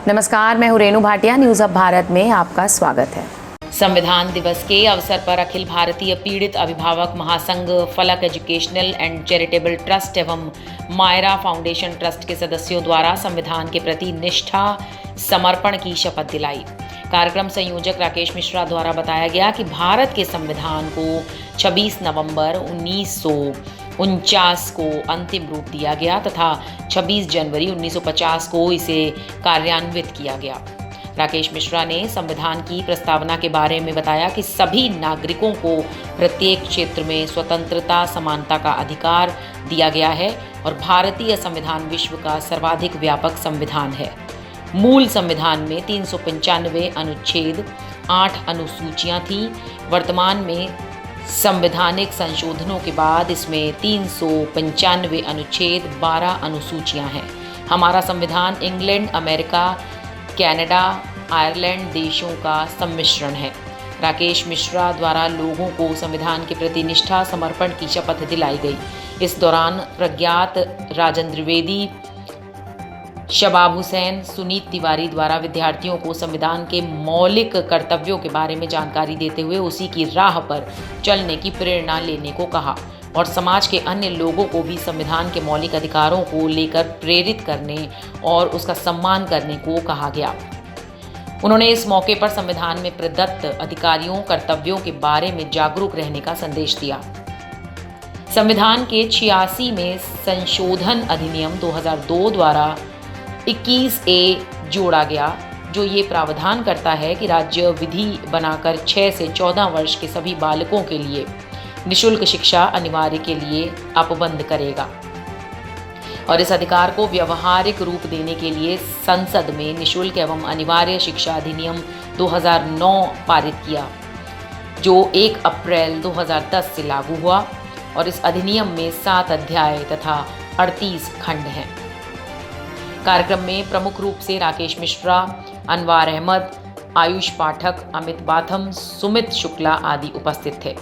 नमस्कार, मैं हूं रेणु भाटिया। न्यूज़ अब भारत में आपका स्वागत है। संविधान दिवस के अवसर पर अखिल भारतीय पीड़ित अभिभावक महासंघ, फलक एजुकेशनल एंड चैरिटेबल ट्रस्ट एवं मायरा फाउंडेशन ट्रस्ट के सदस्यों द्वारा संविधान के प्रति निष्ठा समर्पण की शपथ दिलाई। कार्यक्रम संयोजक राकेश मिश्रा द्वारा बताया गया कि भारत के संविधान को 26 नवंबर 1949 को अंतिम रूप दिया गया तथा 26 जनवरी 1950 को इसे कार्यान्वित किया गया। राकेश मिश्रा ने संविधान की प्रस्तावना के बारे में बताया कि सभी नागरिकों को प्रत्येक क्षेत्र में स्वतंत्रता, समानता का अधिकार दिया गया है और भारतीय संविधान विश्व का सर्वाधिक व्यापक संविधान है। मूल संविधान में 395 अनुच्छेद, 8 अनुसूचियां थीं। वर्तमान में संवैधानिक संशोधनों के बाद इसमें 395 अनुच्छेद, 12 अनुसूचियां हैं। हमारा संविधान इंग्लैंड, अमेरिका, कनाडा, आयरलैंड देशों का सम्मिश्रण है। राकेश मिश्रा द्वारा लोगों को संविधान के प्रति निष्ठा समर्पण की शपथ दिलाई गई। इस दौरान प्रज्ञात राजेंद्र द्विवेदी, शबाब हुसैन, सुनीत तिवारी द्वारा विद्यार्थियों को संविधान के मौलिक कर्तव्यों के बारे में जानकारी देते हुए उसी की राह पर चलने की प्रेरणा लेने को कहा और समाज के अन्य लोगों को भी संविधान के मौलिक अधिकारों को लेकर प्रेरित करने और उसका सम्मान करने को कहा गया। उन्होंने इस मौके पर संविधान में प्रदत्त अधिकारियों, कर्तव्यों के बारे में जागरूक रहने का संदेश दिया। संविधान के 86 में संशोधन अधिनियम 2002 द्वारा 21A जोड़ा गया, जो ये प्रावधान करता है कि राज्य विधि बनाकर 6 से 14 वर्ष के सभी बालकों के लिए निःशुल्क शिक्षा अनिवार्य के लिए अपबंध करेगा और इस अधिकार को व्यवहारिक रूप देने के लिए संसद में निःशुल्क एवं अनिवार्य शिक्षा अधिनियम 2009 पारित किया, जो 1 अप्रैल 2010 से लागू हुआ और इस अधिनियम में 7 अध्याय तथा 38 खंड हैं। कार्यक्रम में प्रमुख रूप से राकेश मिश्रा, अनवार अहमद, आयुष पाठक, अमित बाथम, सुमित शुक्ला आदि उपस्थित थे।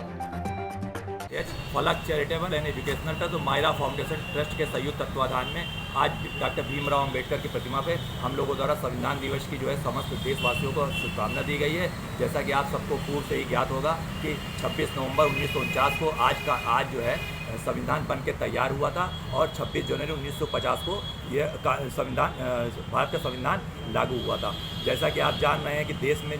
फलक चैरिटेबल एंड एजुकेशनल ट्रस्ट और मायरा फाउंडेशन ट्रस्ट के संयुक्त तत्वाधान में आज डॉक्टर भीमराव अंबेडकर की प्रतिमा पे हम लोगों द्वारा संविधान दिवस की समस्त देशवासियों को शुभकामना दी गई है। जैसा कि आप सबको पूर्व से ही ज्ञात होगा कि 26 नवंबर 1949 को आज संविधान बन के तैयार हुआ था और 26 जनवरी 1950 को यह भारत का संविधान लागू हुआ था। जैसा कि आप जान रहे हैं कि देश में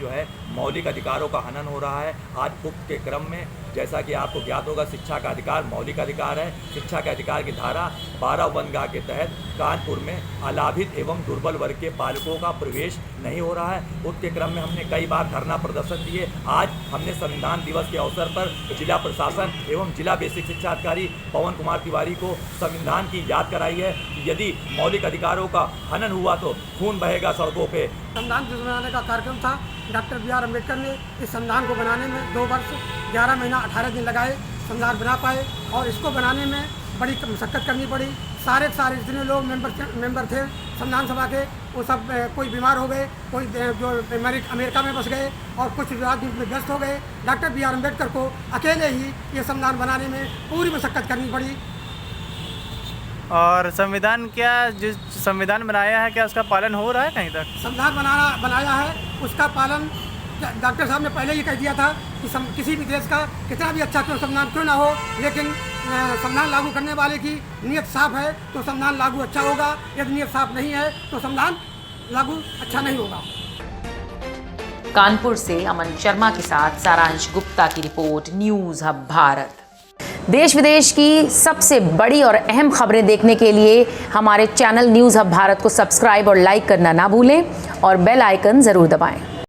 मौलिक अधिकारों का हनन हो रहा है। आज उक्त के क्रम में जैसा कि आपको ज्ञात होगा, शिक्षा का अधिकार मौलिक अधिकार है। शिक्षा के अधिकार की धारा 12 वनगा के तहत कानपुर में अलाभित एवं दुर्बल वर्ग के बालकों का प्रवेश नहीं हो रहा है। उक्त के क्रम में हमने कई बार धरना प्रदर्शन दिए। आज हमने संविधान दिवस के अवसर पर जिला प्रशासन एवं जिला बेसिक शिक्षा अधिकारी पवन कुमार तिवारी को संविधान की याद कराई है। यदि मौलिक अधिकारों का हनन हुआ तो खून बहेगा सड़कों पे। संविधान दिवस मनाने का कार्यक्रम था। डॉक्टर बी आर अम्बेडकर ने इस संविधान को बनाने में 2 वर्ष 11 महीना 18 दिन लगाए, संविधान बना पाए और इसको बनाने में बड़ी मशक्कत करनी पड़ी। सारे जितने लोग मेंबर थे संविधान सभा के, वो सब कोई बीमार हो गए, कोई जो अमेरिका में बस गए और कुछ विवाद में व्यस्त हो गए। डॉक्टर बी आर अम्बेडकर को अकेले ही ये संविधान बनाने में पूरी मशक्कत करनी पड़ी। और संविधान जो संविधान बनाया है, क्या उसका पालन हो रहा है कहीं तक? संविधान बनाया है, उसका पालन डॉक्टर साहब ने पहले ही कह दिया था कि किसी भी देश का कितना भी अच्छा संविधान क्यों ना हो, लेकिन संविधान लागू करने वाले की नीयत साफ है तो संविधान लागू अच्छा होगा। यदि नीयत साफ नहीं है तो संविधान लागू अच्छा नहीं होगा। कानपुर से अमन शर्मा के साथ सारांश गुप्ता की रिपोर्ट, न्यूज़ हब भारत। देश विदेश की सबसे बड़ी और अहम खबरें देखने के लिए हमारे चैनल न्यूज़ हब भारत को सब्सक्राइब और लाइक करना ना भूलें और बेल आइकन ज़रूर दबाएं।